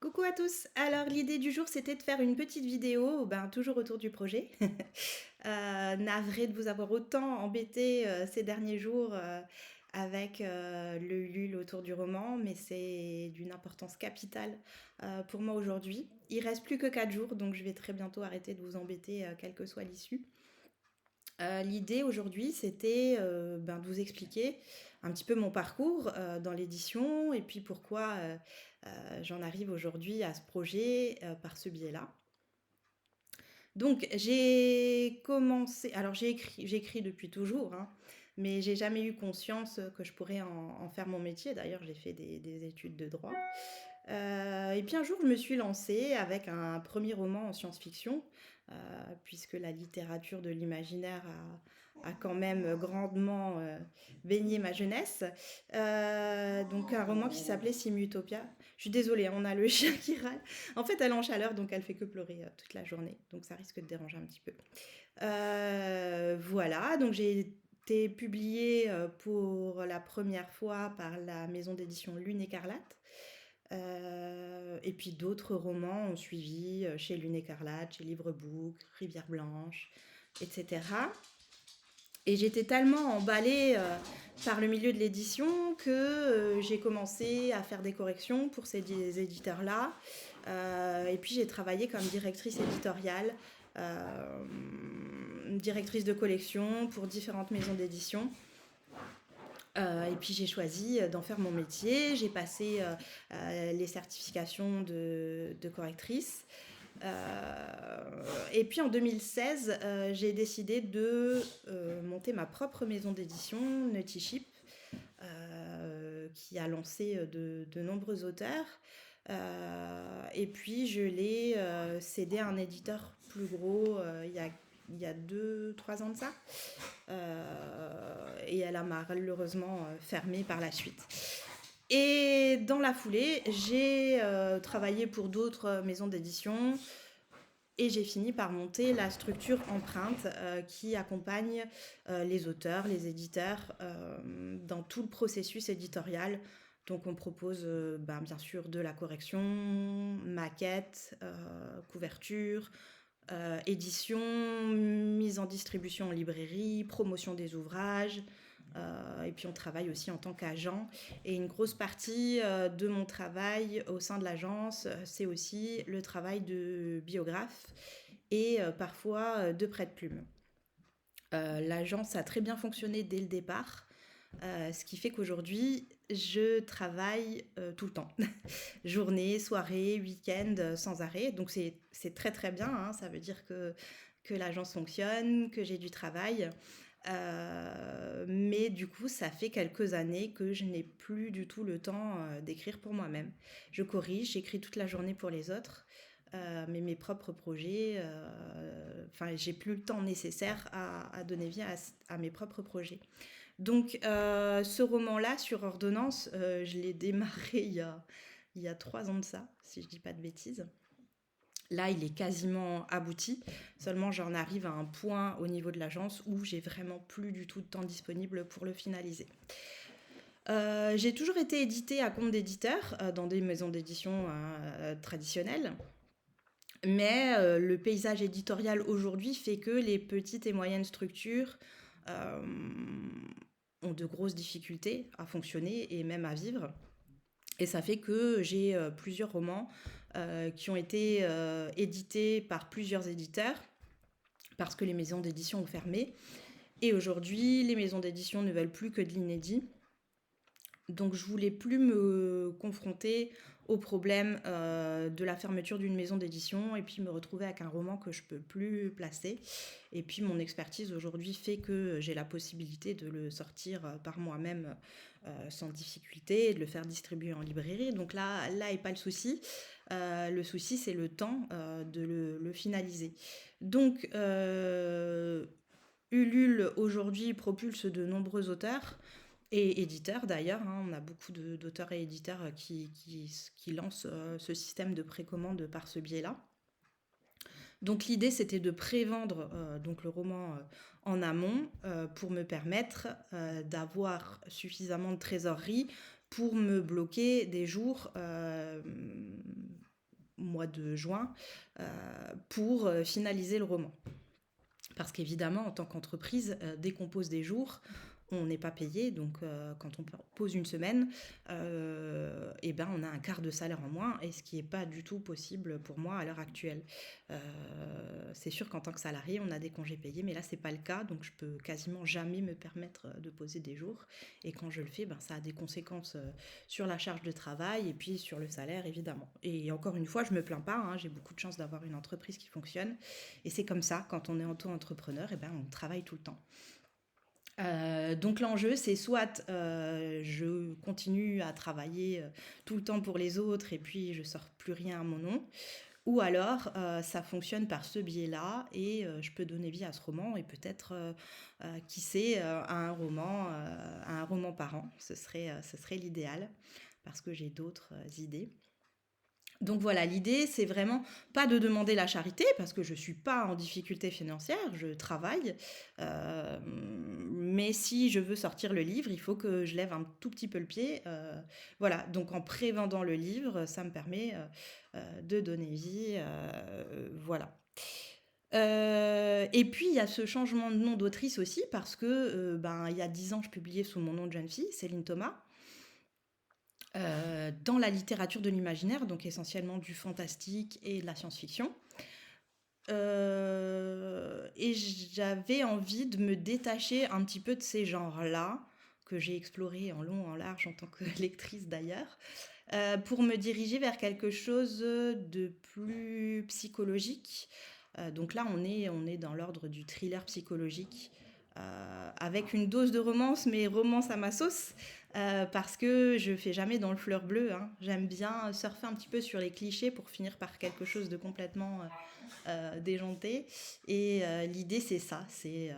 Coucou à tous. Alors l'idée du jour c'était de faire une petite vidéo, toujours autour du projet. Navrée de vous avoir autant embêté ces derniers jours avec le Ulule autour du roman, mais c'est d'une importance capitale pour moi aujourd'hui. Il reste plus que 4 jours, donc je vais très bientôt arrêter de vous embêter, quelle que soit l'issue. L'idée aujourd'hui, c'était de vous expliquer un petit peu mon parcours dans l'édition et puis pourquoi j'en arrive aujourd'hui à ce projet par ce biais-là. Donc j'ai commencé, alors j'écris depuis toujours, hein, mais j'ai jamais eu conscience que je pourrais en faire mon métier. D'ailleurs, j'ai fait des études de droit. Et puis un jour, je me suis lancée avec un premier roman en science-fiction, puisque la littérature de l'imaginaire a quand même grandement baigné ma jeunesse. Donc un roman qui s'appelait Simutopia. Je suis désolée, on a le chien qui râle. En fait, elle est en chaleur, donc elle fait que pleurer toute la journée. Donc ça risque de déranger un petit peu. Voilà, donc j'ai été publiée pour la première fois par la maison d'édition Lune Écarlate. Et puis d'autres romans ont suivi chez Lune Écarlate, chez Livre Book, Rivière Blanche, etc. Et j'étais tellement emballée par le milieu de l'édition que j'ai commencé à faire des corrections pour ces éditeurs-là. Et puis j'ai travaillé comme directrice éditoriale, directrice de collection pour différentes maisons d'édition. Et puis j'ai choisi d'en faire mon métier. J'ai passé les certifications de correctrice. Et puis en 2016, j'ai décidé de monter ma propre maison d'édition, Nutty Ship, qui a lancé de nombreux auteurs. Et puis je l'ai cédé à un éditeur plus gros il y a 2, 3 ans de ça. Et elle a malheureusement fermé par la suite. Et dans la foulée, j'ai travaillé pour d'autres maisons d'édition et j'ai fini par monter la structure Empreinte qui accompagne les auteurs, les éditeurs dans tout le processus éditorial. Donc on propose bien sûr de la correction, maquette, couverture, édition, mise en distribution en librairie, promotion des ouvrages. Et puis on travaille aussi en tant qu'agent. Et une grosse partie de mon travail au sein de l'agence, c'est aussi le travail de biographe et parfois de prête-plume. L'agence a très bien fonctionné dès le départ, ce qui fait qu'aujourd'hui, je travaille tout le temps. Journée, soirée, week-end, sans arrêt. Donc c'est très très bien, hein. Ça veut dire que l'agence fonctionne, que j'ai du travail. Mais du coup, ça fait quelques années que je n'ai plus du tout le temps d'écrire pour moi-même. Je corrige, j'écris toute la journée pour les autres. Mais mes propres projets, j'ai plus le temps nécessaire à donner vie à mes propres projets. Donc, ce roman-là, sur ordonnance, je l'ai démarré il y a 3 ans de ça, si je dis pas de bêtises. Là, il est quasiment abouti. Seulement, j'en arrive à un point au niveau de l'agence où j'ai vraiment plus du tout de temps disponible pour le finaliser. J'ai toujours été éditée à compte d'éditeur dans des maisons d'édition traditionnelles. Mais le paysage éditorial aujourd'hui fait que les petites et moyennes structures euh, ont de grosses difficultés à fonctionner et même à vivre. Et ça fait que j'ai plusieurs romans qui ont été édités par plusieurs éditeurs parce que les maisons d'édition ont fermé. Et aujourd'hui, les maisons d'édition ne veulent plus que de l'inédit. Donc je voulais plus me confronter au problème de la fermeture d'une maison d'édition et puis me retrouver avec un roman que je peux plus placer. Et puis mon expertise aujourd'hui fait que j'ai la possibilité de le sortir par moi-même sans difficulté et de le faire distribuer en librairie. Donc là est pas le souci. Le souci c'est le temps de le finaliser. Donc Ulule aujourd'hui propulse de nombreux auteurs et éditeurs d'ailleurs, hein. On a beaucoup d'auteurs et éditeurs qui lancent ce système de précommande par ce biais-là. Donc l'idée c'était de prévendre donc le roman en amont pour me permettre d'avoir suffisamment de trésorerie pour me bloquer des jours mois de juin pour finaliser le roman. Parce qu'évidemment, en tant qu'entreprise, dès qu'on pose des jours, on n'est pas payé. Donc, quand on pose une semaine, eh ben, on a un quart de salaire en moins, et ce qui n'est pas du tout possible pour moi à l'heure actuelle. C'est sûr qu'en tant que salarié, on a des congés payés, mais là, ce n'est pas le cas. Donc, je peux quasiment jamais me permettre de poser des jours. Et quand je le fais, ben, ça a des conséquences sur la charge de travail et puis sur le salaire, évidemment. Et encore une fois, je ne me plains pas, hein, j'ai beaucoup de chance d'avoir une entreprise qui fonctionne. Et c'est comme ça, quand on est auto-entrepreneur, eh ben, on travaille tout le temps. Donc l'enjeu, c'est soit je continue à travailler tout le temps pour les autres et puis je sors plus rien à mon nom, ou alors ça fonctionne par ce biais-là et je peux donner vie à ce roman et peut-être, qui sait, à un roman par an. Ce serait l'idéal parce que j'ai d'autres idées. Donc voilà, l'idée, c'est vraiment pas de demander la charité, parce que je suis pas en difficulté financière, je travaille. Mais si je veux sortir le livre, il faut que je lève un tout petit peu le pied. Voilà, donc en prévendant le livre, ça me permet de donner vie. Voilà. Et puis il y a ce changement de nom d'autrice aussi, parce que il y a 10 ans, je publiais sous mon nom de jeune fille, Céline Thomas. Dans la littérature de l'imaginaire, donc essentiellement du fantastique et de la science-fiction. Et j'avais envie de me détacher un petit peu de ces genres-là, que j'ai exploré en long, en large, en tant que lectrice d'ailleurs, pour me diriger vers quelque chose de plus psychologique. Donc là, on est dans l'ordre du thriller psychologique, avec une dose de romance, mais romance à ma sauce, parce que je fais jamais dans le fleur bleu, hein. J'aime bien surfer un petit peu sur les clichés pour finir par quelque chose de complètement déjanté. Et l'idée, c'est ça, c'est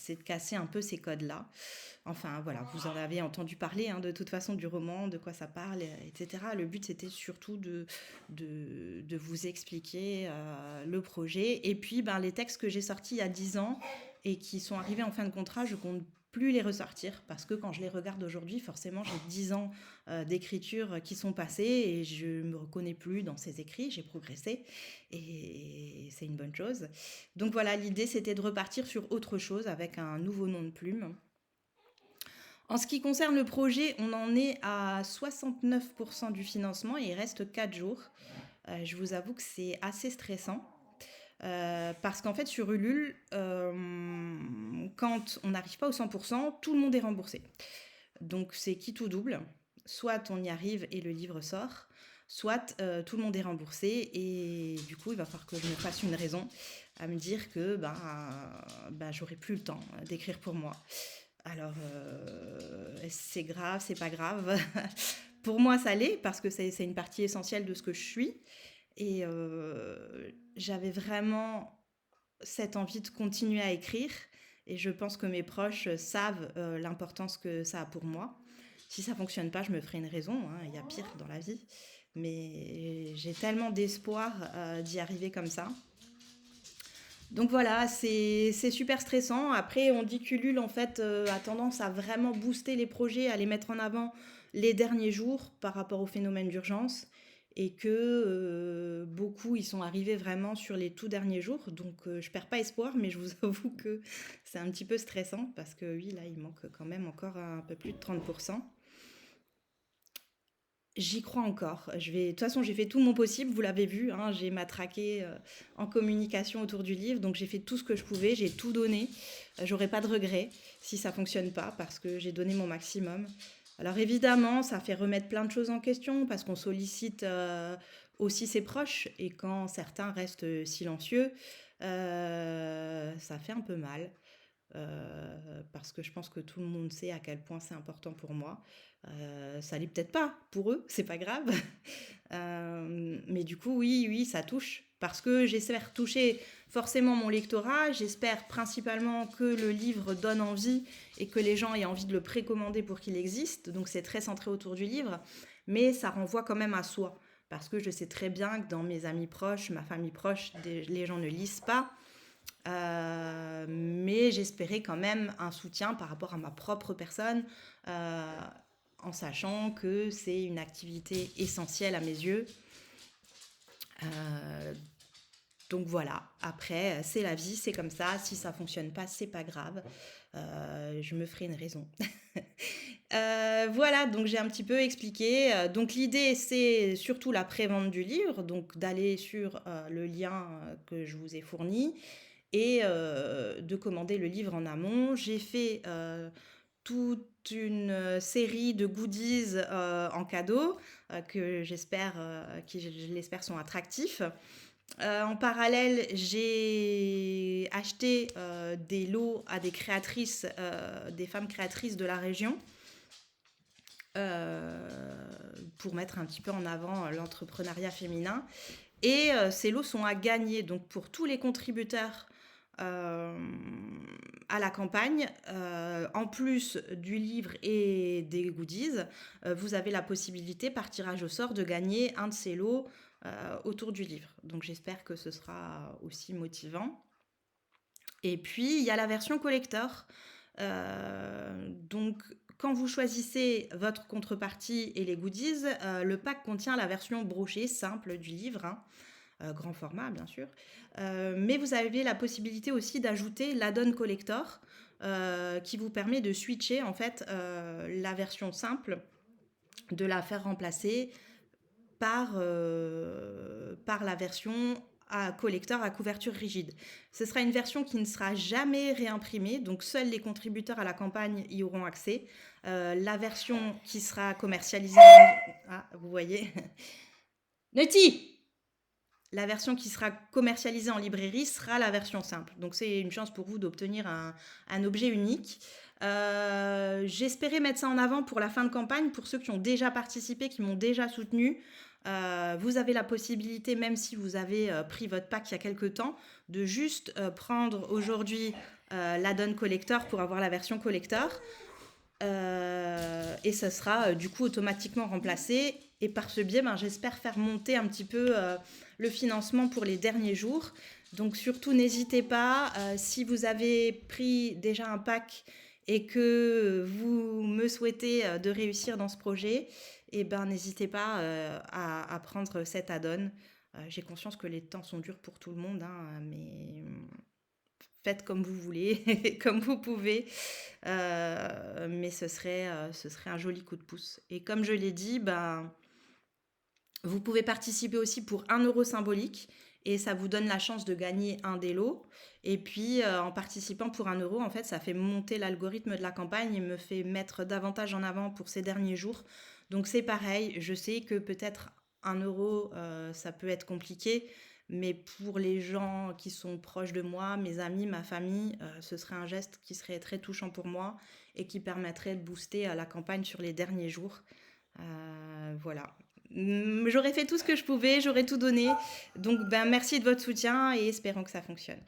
de casser un peu ces codes-là. Enfin, voilà, vous en avez entendu parler, hein, de toute façon, du roman, de quoi ça parle, etc. Le but, c'était surtout de vous expliquer le projet. Et puis, les textes que j'ai sortis il y a 10 ans et qui sont arrivés en fin de contrat, je compte plus les ressortir, parce que quand je les regarde aujourd'hui, forcément, j'ai 10 ans d'écriture qui sont passés et je me reconnais plus dans ces écrits. J'ai progressé et c'est une bonne chose. Donc voilà, l'idée, c'était de repartir sur autre chose avec un nouveau nom de plume. En ce qui concerne le projet, on en est à 69% du financement et il reste 4 jours. Je vous avoue que c'est assez stressant. Parce qu'en fait, sur Ulule, quand on n'arrive pas au 100%, tout le monde est remboursé. Donc c'est qui tout double. Soit on y arrive et le livre sort, soit tout le monde est remboursé, et du coup il va falloir que je me fasse une raison à me dire que j'aurai plus le temps d'écrire pour moi. Alors c'est grave, c'est pas grave. Pour moi ça l'est, parce que c'est une partie essentielle de ce que je suis, et j'avais vraiment cette envie de continuer à écrire, et je pense que mes proches savent l'importance que ça a pour moi. Si ça fonctionne pas, je me ferai une raison, hein, il y a pire dans la vie, mais j'ai tellement d'espoir d'y arriver comme ça. Donc voilà, c'est super stressant. Après, on dit qu'Ulule, en fait, a tendance à vraiment booster les projets, à les mettre en avant les derniers jours par rapport au phénomène d'urgence, et que beaucoup ils sont arrivés vraiment sur les tout derniers jours. Donc je perds pas espoir, mais je vous avoue que c'est un petit peu stressant, parce que oui, là, il manque quand même encore un peu plus de 30%. J'y crois encore. De toute façon, j'ai fait tout mon possible, vous l'avez vu, hein, j'ai matraqué en communication autour du livre, donc j'ai fait tout ce que je pouvais, j'ai tout donné. J'aurai pas de regrets si ça fonctionne pas, parce que j'ai donné mon maximum. Alors évidemment, ça fait remettre plein de choses en question, parce qu'on sollicite aussi ses proches, et quand certains restent silencieux, ça fait un peu mal. Parce que je pense que tout le monde sait à quel point c'est important pour moi. Ça l'est peut-être pas pour eux, c'est pas grave. Mais du coup, oui, oui, ça touche. Parce que j'espère toucher forcément mon lectorat. J'espère principalement que le livre donne envie et que les gens aient envie de le précommander pour qu'il existe. Donc c'est très centré autour du livre. Mais ça renvoie quand même à soi. Parce que je sais très bien que dans mes amis proches, ma famille proche, les gens ne lisent pas. Mais j'espérais quand même un soutien par rapport à ma propre personne, en sachant que c'est une activité essentielle à mes yeux. Euh, donc voilà, après, c'est la vie, c'est comme ça. Si ça fonctionne pas, c'est pas grave. Je me ferai une raison. Voilà, donc j'ai un petit peu expliqué. Donc l'idée, c'est surtout la prévente du livre, donc d'aller sur le lien que je vous ai fourni et de commander le livre en amont. J'ai fait toute une série de goodies en cadeau qui je l'espère sont attractifs. En parallèle, j'ai acheté des lots à des créatrices, des femmes créatrices de la région, euh, pour mettre un petit peu en avant l'entrepreneuriat féminin. Et ces lots sont à gagner. Donc pour tous les contributeurs euh, à la campagne, en plus du livre et des goodies, vous avez la possibilité par tirage au sort de gagner un de ces lots autour du livre. Donc j'espère que ce sera aussi motivant. Et puis il y a la version collector. Donc quand vous choisissez votre contrepartie et les goodies, le pack contient la version brochée simple du livre, hein, grand format bien sûr. Mais vous avez la possibilité aussi d'ajouter l'add-on collector qui vous permet de switcher en fait la version simple, de la faire remplacer par la version à collector à couverture rigide. Ce sera une version qui ne sera jamais réimprimée, donc seuls les contributeurs à la campagne y auront accès. La version qui sera commercialisée... Ah, vous voyez. Nutty, la version qui sera commercialisée en librairie sera la version simple. Donc c'est une chance pour vous d'obtenir un objet unique. J'espérais mettre ça en avant pour la fin de campagne, pour ceux qui ont déjà participé, qui m'ont déjà soutenu. Vous avez la possibilité, même si vous avez pris votre pack il y a quelques temps, de juste prendre aujourd'hui l'add-on collector pour avoir la version collector. Et ça sera du coup automatiquement remplacé. Et par ce biais, j'espère faire monter un petit peu le financement pour les derniers jours. Donc surtout, n'hésitez pas, si vous avez pris déjà un pack et que vous me souhaitez de réussir dans ce projet, et n'hésitez pas à prendre cet add-on. J'ai conscience que les temps sont durs pour tout le monde, hein, mais faites comme vous voulez, comme vous pouvez. Mais ce serait un joli coup de pouce. Et comme je l'ai dit, vous pouvez participer aussi pour 1 € symbolique et ça vous donne la chance de gagner un des lots. Et puis en participant pour 1 €, en fait, ça fait monter l'algorithme de la campagne et me fait mettre davantage en avant pour ces derniers jours. Donc c'est pareil, je sais que peut-être 1 €, ça peut être compliqué, mais pour les gens qui sont proches de moi, mes amis, ma famille, ce serait un geste qui serait très touchant pour moi et qui permettrait de booster la campagne sur les derniers jours. Voilà. J'aurais fait tout ce que je pouvais, j'aurais tout donné. Donc merci de votre soutien et espérons que ça fonctionne.